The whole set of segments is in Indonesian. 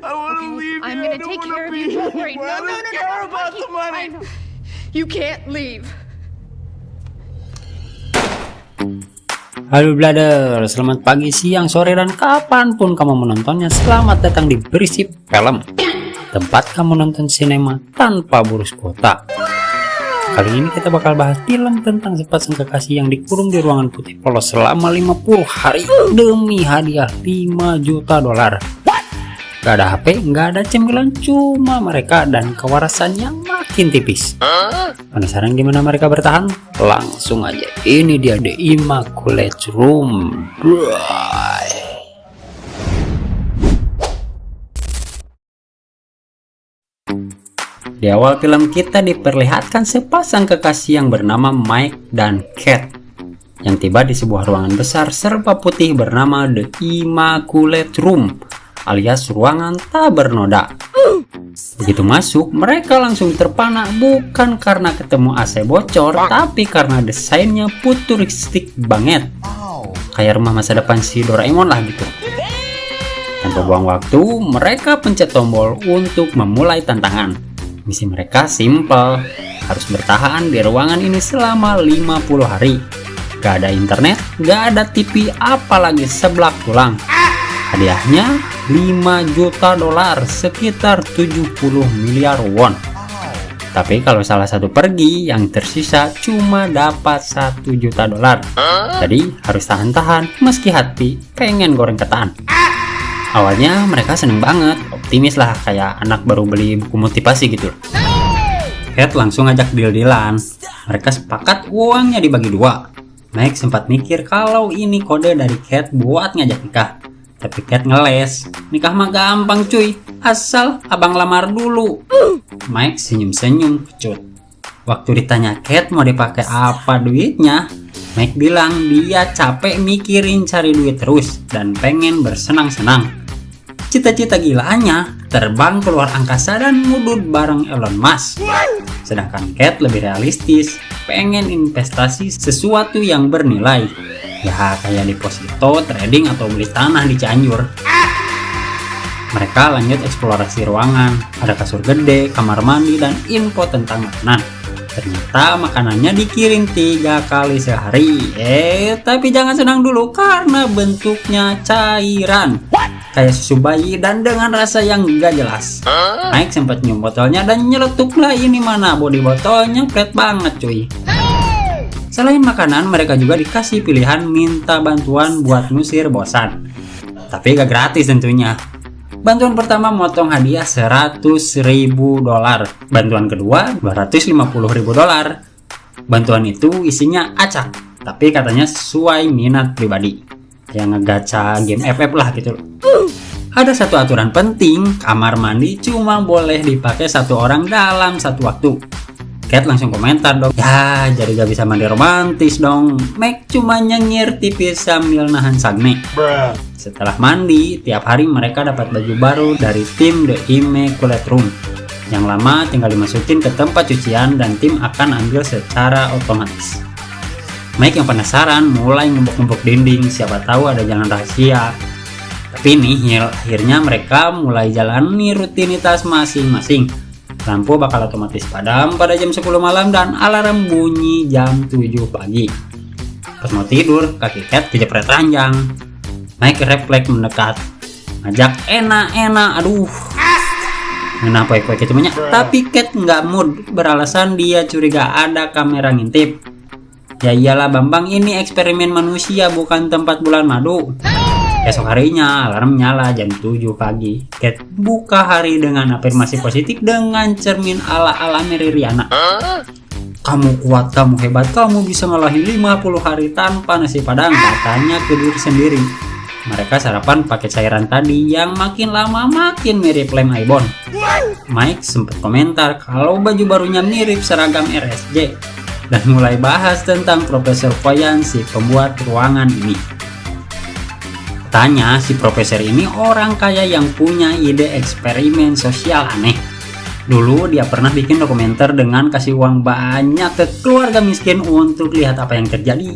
I'm gonna take care of you. Don't worry. No, no, no, no. I know. You can't leave. Halo brother, selamat pagi, siang, sore, dan kapanpun kamu menontonnya. Selamat datang di Berisik Film, tempat kamu nonton sinema tanpa boros kuota. Kali ini kita bakal bahas film tentang sepasang kekasih yang dikurung di ruangan putih polos selama 50 hari demi hadiah 5 juta dolar. Gak ada HP, gak ada cemilan, cuma mereka dan kewarasan yang makin tipis. Penasaran gimana mereka bertahan? Langsung aja, ini dia The Immaculate Room. Di awal film kita diperlihatkan sepasang kekasih yang bernama Mike dan Kate yang tiba di sebuah ruangan besar serba putih bernama The Immaculate Room alias ruangan tak bernoda. Begitu masuk, mereka langsung terpana bukan karena ketemu AC bocor, tapi karena desainnya futuristik banget. Kayak rumah masa depan si Doraemon lah gitu. Tanpa buang waktu, mereka pencet tombol untuk memulai tantangan. Misi mereka simple, harus bertahan di ruangan ini selama 50 hari. Gak ada internet, gak ada TV, apalagi seblak tulang. Hadiahnya 5 juta dolar, sekitar 70 miliar won. Tapi kalau salah satu pergi, yang tersisa cuma dapat 1 juta dolar. Jadi harus tahan-tahan meski hati pengen goreng ketan. Awalnya mereka seneng banget, optimis lah kayak anak baru beli buku motivasi gitu. Kate langsung ajak deal-dealan. Mereka sepakat uangnya dibagi dua. Mike sempat mikir kalau ini kode dari Kate buat ngajak nikah. Tapi Kate ngeles, nikah mah gampang cuy, asal abang lamar dulu. Mike senyum-senyum kecut. Waktu ditanya Kate mau dipakai apa duitnya, Mike bilang dia capek mikirin cari duit terus dan pengen bersenang-senang. Cita-cita gilanya terbang keluar angkasa dan ngudut bareng Elon Musk. Sedangkan Kate lebih realistis, pengen investasi sesuatu yang bernilai. Ya kayak deposito, trading, atau beli tanah di Cianjur. Mereka lanjut eksplorasi ruangan. Ada kasur gede, kamar mandi, dan info tentang makanan. Ternyata makanannya dikirim 3 kali sehari. Tapi jangan senang dulu karena bentuknya cairan. Kayak susu bayi dan dengan rasa yang gak jelas. Mike sempat nyium botolnya dan nyeletuk lah, ini mana bodi botolnya flat banget cuy. Selain makanan, mereka juga dikasih pilihan minta bantuan buat ngusir bosan. Tapi gak gratis tentunya. Bantuan pertama motong hadiah 100.000 dolar. Bantuan kedua 250.000 dolar. Bantuan itu isinya acak, tapi katanya sesuai minat pribadi. Yang ngegacha game FF lah gitu. Ada satu aturan penting, kamar mandi cuma boleh dipakai satu orang dalam satu waktu. Kate langsung komentar dong, ya jadi gak bisa mandi romantis dong. Mike cuma nyengir tipis sambil nahan sagne. Setelah mandi, tiap hari mereka dapat baju baru dari tim The Immaculate Room. Yang lama tinggal dimasukin ke tempat cucian dan tim akan ambil secara otomatis. Mike yang penasaran mulai ngembok-ngembok dinding, siapa tahu ada jalan rahasia. Tapi nih, akhirnya mereka mulai jalani rutinitas masing-masing. Lampu bakal otomatis padam pada jam 10 malam dan alarm bunyi jam 7 pagi. Pas mau tidur, kaki Kate kejepret ranjang. Mike refleks mendekat, ngajak enak-enak, aduh. Kenapa poek-poek itu banyak? Tapi Kate nggak mood, beralasan dia curiga ada kamera ngintip. Ya iyalah Bambang, ini eksperimen manusia bukan tempat bulan madu. Esok harinya alarm nyala jam 7 pagi. Kate buka hari dengan afirmasi positif dengan cermin ala-ala Mary Riana. Kamu kuat, kamu hebat, kamu bisa ngalahin 50 hari tanpa nasi padang, katanya ke diri sendiri. Mereka sarapan pakai cairan tadi yang makin lama makin mirip lem Aibon. Mike sempat komentar kalau baju barunya mirip seragam RSJ dan mulai bahas tentang Profesor Foyan, si pembuat ruangan ini. Tanya, si profesor ini orang kaya yang punya ide eksperimen sosial aneh. Dulu dia pernah bikin dokumenter dengan kasih uang banyak ke keluarga miskin untuk lihat apa yang terjadi.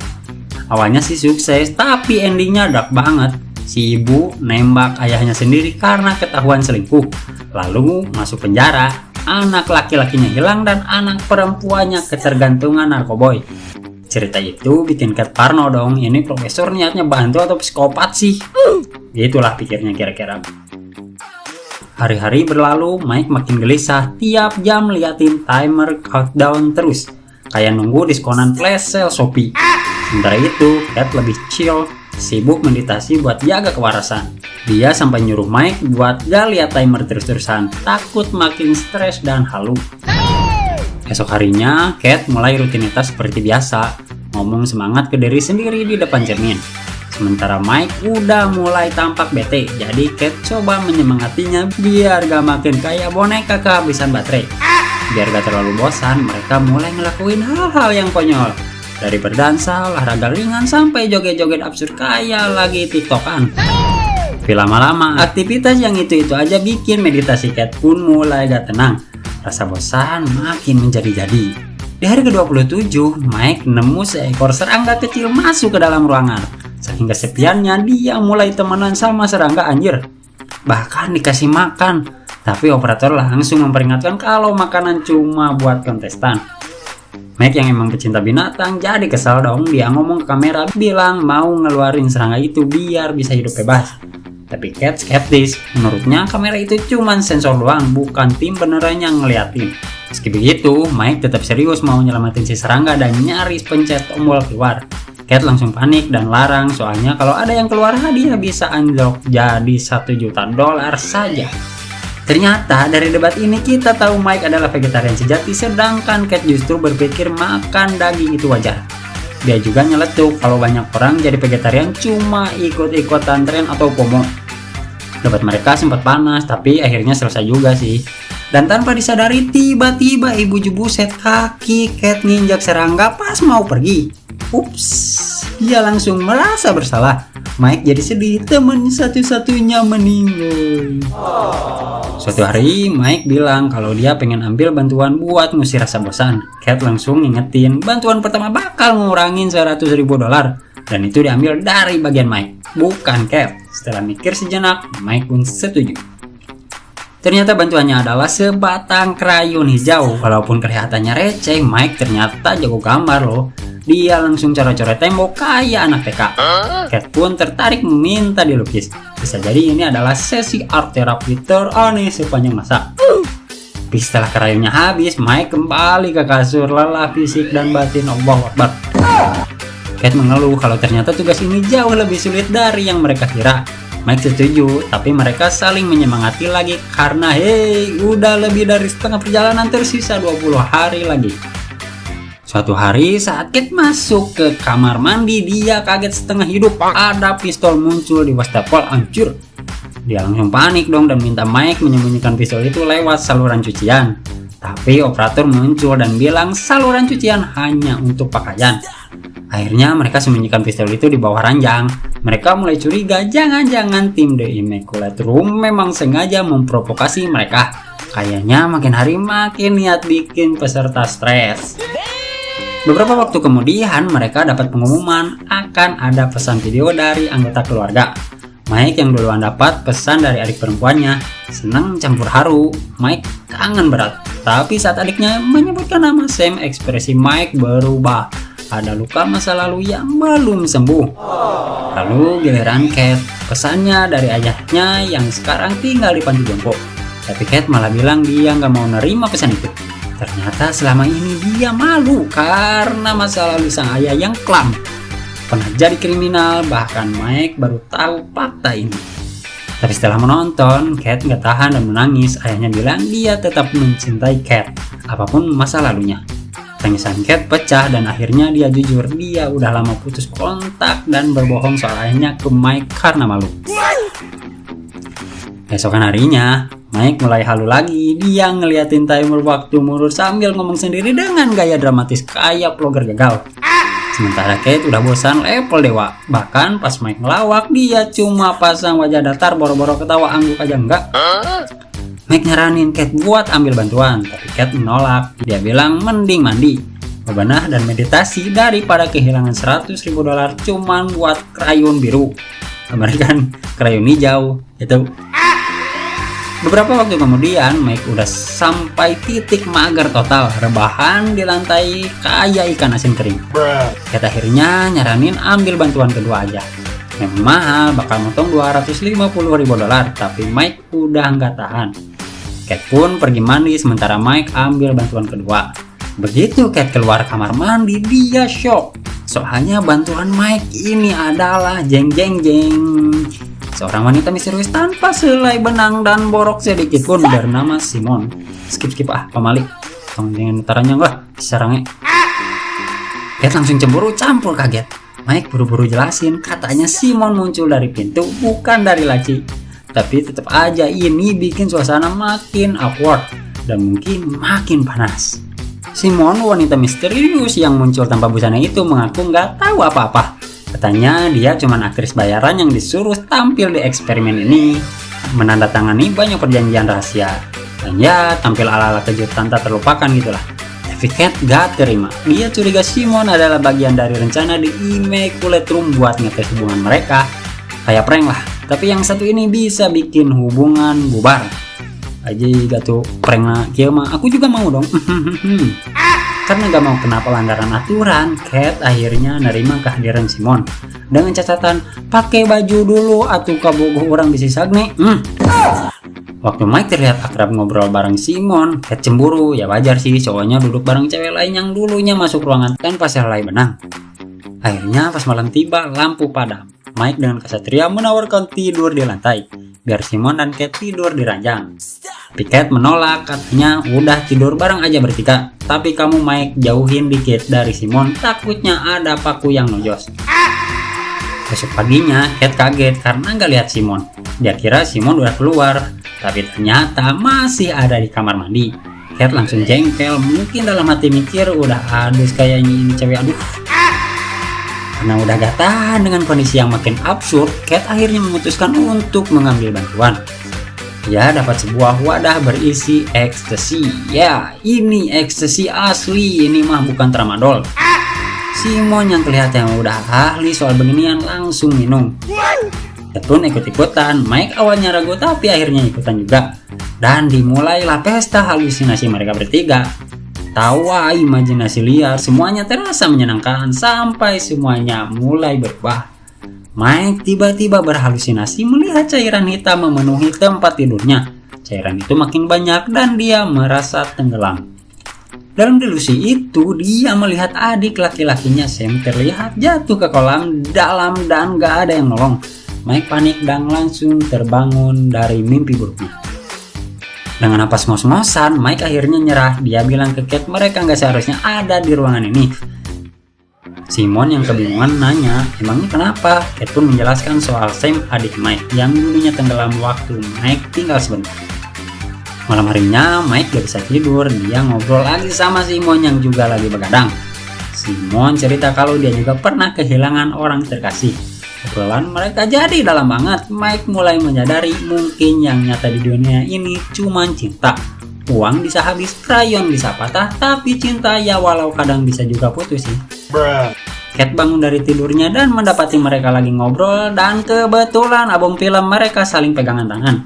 Awalnya sih sukses, tapi endingnya dark banget. si ibu nembak ayahnya sendiri karena ketahuan selingkuh, lalu masuk penjara. Anak laki-lakinya hilang dan anak perempuannya ketergantungan narkoboy. Cerita itu bikin Cat parno dong, ini profesor niatnya bantu atau psikopat sih? Itulah pikirnya kira-kira. Hari-hari berlalu, Mike makin gelisah, tiap jam liatin timer countdown terus, kayak nunggu diskonan flash sale Shopee. Sementara itu, Cat lebih chill, sibuk meditasi buat jaga kewarasan. Dia sampai nyuruh Mike buat gak lihat timer terus-terusan, takut makin stres dan halu. Esok harinya, Cat mulai rutinitas seperti biasa, ngomong semangat ke diri sendiri di depan cermin. Sementara Mike udah mulai tampak bete, jadi Cat coba menyemangatinya biar gak makin kayak boneka kehabisan baterai. Biar gak terlalu bosan, mereka mulai ngelakuin hal-hal yang konyol. Dari berdansa, olahraga ringan, sampai joget-joget absurd kayak lagi tiktokan. Tapi lama-lama, aktivitas yang itu-itu aja bikin meditasi Cat pun mulai gak tenang. Rasa bosan makin menjadi-jadi. Di hari ke-27, Mike nemu seekor serangga kecil masuk ke dalam ruangan. Saking kesepiannya, dia mulai temenan sama serangga anjir. Bahkan dikasih makan. Tapi operator langsung memperingatkan kalau makanan cuma buat kontestan. Mike yang emang pecinta binatang jadi kesal dong. Dia ngomong ke kamera bilang mau ngeluarin serangga itu biar bisa hidup bebas. Tapi Cat skeptis, menurutnya kamera itu cuman sensor doang, bukan tim beneran yang ngeliatin. Meski begitu, Mike tetap serius mau nyelamatin si serangga dan nyaris pencet tombol keluar. Cat langsung panik dan larang, soalnya kalau ada yang keluar hadiah bisa anjlok jadi $1 juta saja. Ternyata dari debat ini kita tahu Mike adalah vegetarian sejati, sedangkan Cat justru berpikir makan daging itu wajar. Dia juga nyeletuk kalau banyak orang jadi vegetarian cuma ikut-ikutan tren atau FOMO. Debat mereka sempat panas, tapi akhirnya selesai juga sih. Dan tanpa disadari, tiba-tiba ibu jebuset kaki Cat nginjak serangga pas mau pergi. Ups, dia langsung merasa bersalah. Mike jadi sedih, teman satu-satunya meninggal. Suatu hari, Mike bilang kalau dia pengen ambil bantuan buat ngusir rasa bosan. Cat langsung ngingetin, bantuan pertama bakal ngurangin $100.000. Dan itu diambil dari bagian Mike, bukan Cat. Setelah mikir sejenak, Mike pun setuju. Ternyata bantuannya adalah sebatang krayon hijau. Walaupun kelihatannya receh, Mike ternyata jago gambar loh. Dia langsung coret-coret tembok kayak anak TK. Cat pun tertarik minta dilukis. Bisa jadi ini adalah sesi art terapi teraneh sepanjang masa. Tapi setelah krayonnya habis, Mike kembali ke kasur, lelah fisik dan batin. Allahu Akbar. Cat mengeluh kalau ternyata tugas ini jauh lebih sulit dari yang mereka kira. Mike setuju, tapi mereka saling menyemangati lagi karena udah lebih dari setengah perjalanan, tersisa 20 hari lagi. Suatu hari saat Cat masuk ke kamar mandi, dia kaget setengah hidup. Ada pistol muncul di wastafel, hancur. Dia langsung panik dong dan minta Mike menyembunyikan pistol itu lewat saluran cucian. Tapi operator muncul dan bilang saluran cucian hanya untuk pakaian. Akhirnya mereka sembunyikan pistol itu di bawah ranjang. Mereka mulai curiga, jangan-jangan tim The Immaculate Room memang sengaja memprovokasi mereka. Kayaknya makin hari makin niat bikin peserta stres. Beberapa waktu kemudian mereka dapat pengumuman akan ada pesan video dari anggota keluarga. Mike yang duluan dapat pesan dari adik perempuannya. Senang campur haru, Mike kangen berat. Tapi saat adiknya menyebutkan nama Sam, ekspresi Mike berubah. Ada luka masa lalu yang belum sembuh. Lalu giliran Cat, pesannya dari ayahnya yang sekarang tinggal di panti jompo. Tapi Cat malah bilang dia nggak mau nerima pesan itu. Ternyata selama ini dia malu karena masa lalu sang ayah yang kelam. Pernah jadi kriminal, bahkan Mike baru tahu fakta ini. Tapi setelah menonton, Cat nggak tahan dan menangis. Ayahnya bilang dia tetap mencintai Cat, apapun masa lalunya. Tangisan Cat pecah dan akhirnya dia jujur dia udah lama putus kontak dan berbohong soal ayahnya ke Mike karena malu. Esokan harinya, Mike mulai halu lagi. Dia ngeliatin timer waktu mundur sambil ngomong sendiri dengan gaya dramatis kayak vlogger gagal. Sementara Cat udah bosan level dewa. Bahkan pas Mike ngelawak, dia cuma pasang wajah datar boro-boro ketawa angguk aja enggak. Mike nyaranin Cat buat ambil bantuan, tapi Cat menolak. Dia bilang mending mandi, bebenah dan meditasi daripada kehilangan $100.000 cuman buat krayon biru. American krayon hijau itu. Beberapa waktu kemudian Mike udah sampai titik mager total, rebahan di lantai kayak ikan asin kering. Cat akhirnya nyaranin ambil bantuan kedua aja. Memang mahal, bakal motong $250.000, tapi Mike udah nggak tahan. Cat pun pergi mandi sementara Mike ambil bantuan kedua. Begitu Cat keluar kamar mandi, dia shock. Soalnya bantuan Mike ini adalah jeng jeng jeng, seorang wanita misterius tanpa selai benang dan borok sedikit pun bernama Simon. Skip pamalik. Tong dengan utaranya enggak sarangnya. Cat langsung cemburu campur kaget. Mike buru-buru jelasin, katanya Simon muncul dari pintu bukan dari laci. Tapi tetap aja ini bikin suasana makin awkward dan mungkin makin panas. Simon, wanita misterius yang muncul tanpa busana itu, mengaku nggak tahu apa-apa. Katanya dia cuma aktris bayaran yang disuruh tampil di eksperimen ini, menandatangani banyak perjanjian rahasia, dan ya tampil ala-ala kejutan tak terlupakan gitulah. Tapi Cat gak terima. Dia curiga Simon adalah bagian dari rencana di Immaculate Room buat ngetes hubungan mereka. Kayak prank lah, tapi yang satu ini bisa bikin hubungan bubar. Aja gak prank lah, kia mah aku juga mau dong. Karena gak mau kena pelanggaran aturan, Cat akhirnya nerima kehadiran Simon dengan catatan pakai baju dulu atau kabogoh orang bisa sagne. Waktu Mike terlihat akrab ngobrol bareng Simon, Cat cemburu. Ya wajar sih, cowoknya duduk bareng cewek lain yang dulunya masuk ruangan tanpa selai benang. Akhirnya pas malam tiba, lampu padam. Mike dengan kesatria menawarkan tidur di lantai, biar Simon dan Cat tidur di ranjang. Tapi Cat menolak, katanya udah tidur bareng aja bertiga. Tapi kamu Mike jauhin dikit dari Simon, takutnya ada paku yang nojos. Besok paginya Cat kaget karena nggak lihat Simon. Dia kira Simon udah keluar, tapi ternyata masih ada di kamar mandi. Cat langsung jengkel, mungkin dalam hati mikir udah adus kayaknya ini cewek, aduh. Karena udah gak tahan dengan kondisi yang makin absurd, Cat akhirnya memutuskan untuk mengambil bantuan. Dia dapat sebuah wadah berisi ekstasi. Ya, ini ekstasi asli, ini mah bukan tramadol. Simon yang kelihatan udah ahli soal beginian langsung minum. Cat pun ikut-ikutan. Mike awalnya ragu tapi akhirnya ikutan juga. Dan dimulailah pesta halusinasi mereka bertiga. Tawa, imajinasi liar, semuanya terasa menyenangkan sampai semuanya mulai berubah. Mike tiba-tiba berhalusinasi melihat cairan hitam memenuhi tempat tidurnya. Cairan itu makin banyak dan dia merasa tenggelam. Dalam delusi itu, dia melihat adik laki-lakinya Sam terlihat jatuh ke kolam dalam dan gak ada yang nolong. Mike panik dan langsung terbangun dari mimpi buruknya. Dengan napas ngos-ngosan, Mike akhirnya nyerah. Dia bilang ke Cat mereka nggak seharusnya ada di ruangan ini. Simon yang kebingungan nanya, emangnya kenapa? Cat pun menjelaskan soal Sam, adik Mike, yang dulunya tenggelam waktu Mike tinggal sebentar. Malam harinya, Mike gak bisa tidur. Dia ngobrol lagi sama Simon yang juga lagi begadang. Simon cerita kalau dia juga pernah kehilangan orang terkasih. Obrolan mereka jadi dalam banget. Mike mulai menyadari mungkin yang nyata di dunia ini cuma cinta. Uang bisa habis, krayon bisa patah, tapi cinta ya walau kadang bisa juga putus sih. Cat bangun dari tidurnya dan mendapati mereka lagi ngobrol, dan kebetulan abang film mereka saling pegangan tangan.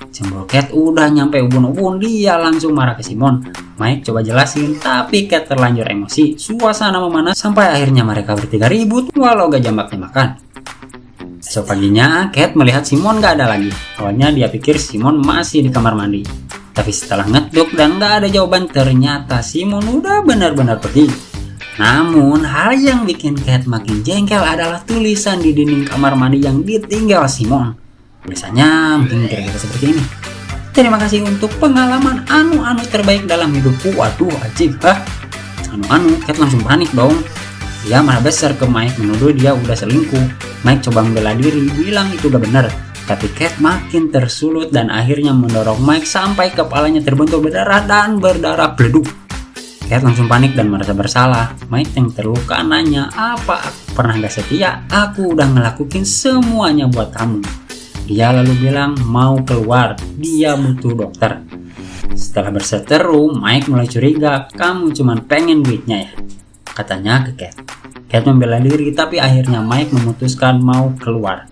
Cemburu Cat udah nyampe ubun-ubun, dia langsung marah ke Simon. Mike coba jelasin, tapi Cat terlanjur emosi. Suasana memanas sampai akhirnya mereka bertiga ribut walau gak jambak-jambakan. Besok paginya, Cat melihat Simon gak ada lagi. Awalnya dia pikir Simon masih di kamar mandi. Tapi setelah ngeduk dan gak ada jawaban, ternyata Simon udah benar-benar pergi. Namun, hal yang bikin Cat makin jengkel adalah tulisan di dinding kamar mandi yang ditinggal Simon. Biasanya mungkin kira-kira seperti ini. Terima kasih untuk pengalaman anu-anu terbaik dalam hidupku. Waduh, ajib. Anu-anu, Cat langsung panik dong. Dia marah besar ke Mike, menuduh dia udah selingkuh. Mike coba membela diri, bilang itu gak benar. Tapi Cat makin tersulut dan akhirnya mendorong Mike sampai kepalanya terbentur berdarah dan berdarah beleduk. Cat langsung panik dan merasa bersalah. Mike yang terluka nanya, apa aku pernah gak setia? Aku udah ngelakuin semuanya buat kamu. Dia lalu bilang mau keluar, dia butuh dokter. Setelah berseteru, Mike mulai curiga, kamu cuma pengen duitnya ya? Katanya ke Cat. Cat membela diri tapi akhirnya Mike memutuskan mau keluar.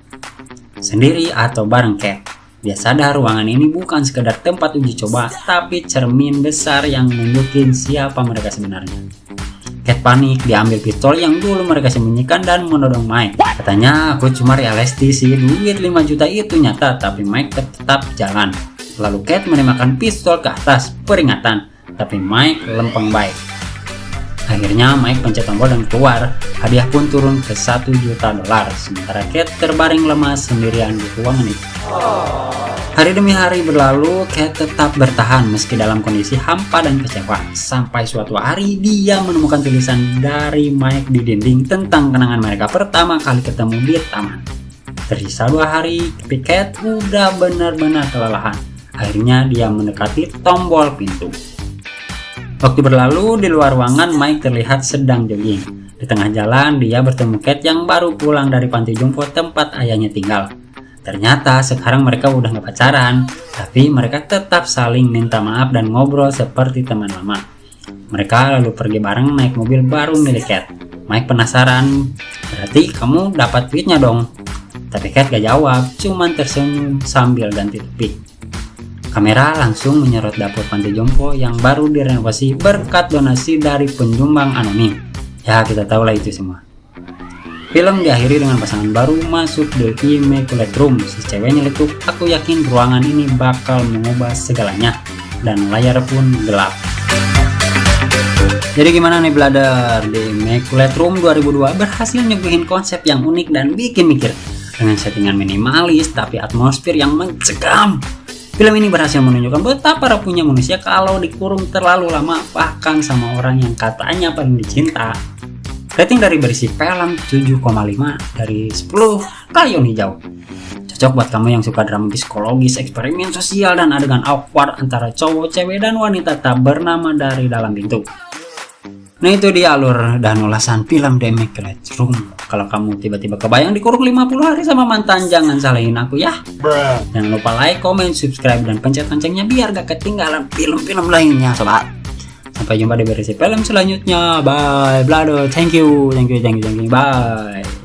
sendiri atau bareng Cat. Dia sadar ruangan ini bukan sekedar tempat uji coba, tapi cermin besar yang nunjukin siapa mereka sebenarnya. Cat panik, dia ambil pistol yang dulu mereka sembunyikan dan menodong Mike. Katanya, aku cuma realistis sih, duit 5 juta itu nyata, tapi Mike tetap jalan. Lalu Cat menembakkan pistol ke atas, peringatan, tapi Mike lempeng baik. Akhirnya Mike pencet tombol dan keluar, hadiah pun turun ke $1 juta, sementara Cat terbaring lemas sendirian di ruangan itu. Hari demi hari berlalu, Cat tetap bertahan meski dalam kondisi hampa dan kecewa. Sampai suatu hari dia menemukan tulisan dari Mike di dinding tentang kenangan mereka pertama kali ketemu di taman. Tersisa 2 hari, tapi Cat udah benar-benar kelelahan. Akhirnya dia mendekati tombol pintu. Waktu berlalu, di luar ruangan Mike terlihat sedang jogging. Di tengah jalan, dia bertemu Cat yang baru pulang dari panti jompo tempat ayahnya tinggal. Ternyata sekarang mereka udah gak pacaran, tapi mereka tetap saling minta maaf dan ngobrol seperti teman lama. Mereka lalu pergi bareng naik mobil baru milik Cat. Mike penasaran, berarti kamu dapat duitnya dong? Tapi Cat gak jawab, cuman tersenyum sambil ganti topi. Kamera langsung menyorot dapur panti jompo yang baru direnovasi berkat donasi dari penyumbang anonim. Ya, kita tahu lah itu semua. Film diakhiri dengan pasangan baru masuk The Immaculate Room. Si cewek nyeletuk, aku yakin ruangan ini bakal mengubah segalanya. Dan layar pun gelap. Jadi gimana nih brother? The Immaculate Room 2002 berhasil nyuguhin konsep yang unik dan bikin mikir. Dengan settingan minimalis tapi atmosfer yang mencekam. Film ini berhasil menunjukkan betapa rapuhnya manusia kalau dikurung terlalu lama, bahkan sama orang yang katanya paling dicinta. Rating dari berisi film 7,5 dari 10 Krayon Hijau. Cocok buat kamu yang suka drama psikologis, eksperimen sosial, dan adegan awkward antara cowok, cewek, dan wanita tak bernama dari dalam pintu. Nah, itu dia alur dan ulasan film The Immaculate Room. Kalau kamu tiba-tiba kebayang dikurung 50 hari sama mantan, jangan salahin aku ya. Jangan lupa like, comment, subscribe, dan pencet loncengnya biar gak ketinggalan film-film lainnya sobat. Sampai jumpa di versi film selanjutnya. Bye, Blado. Thank you. Bye.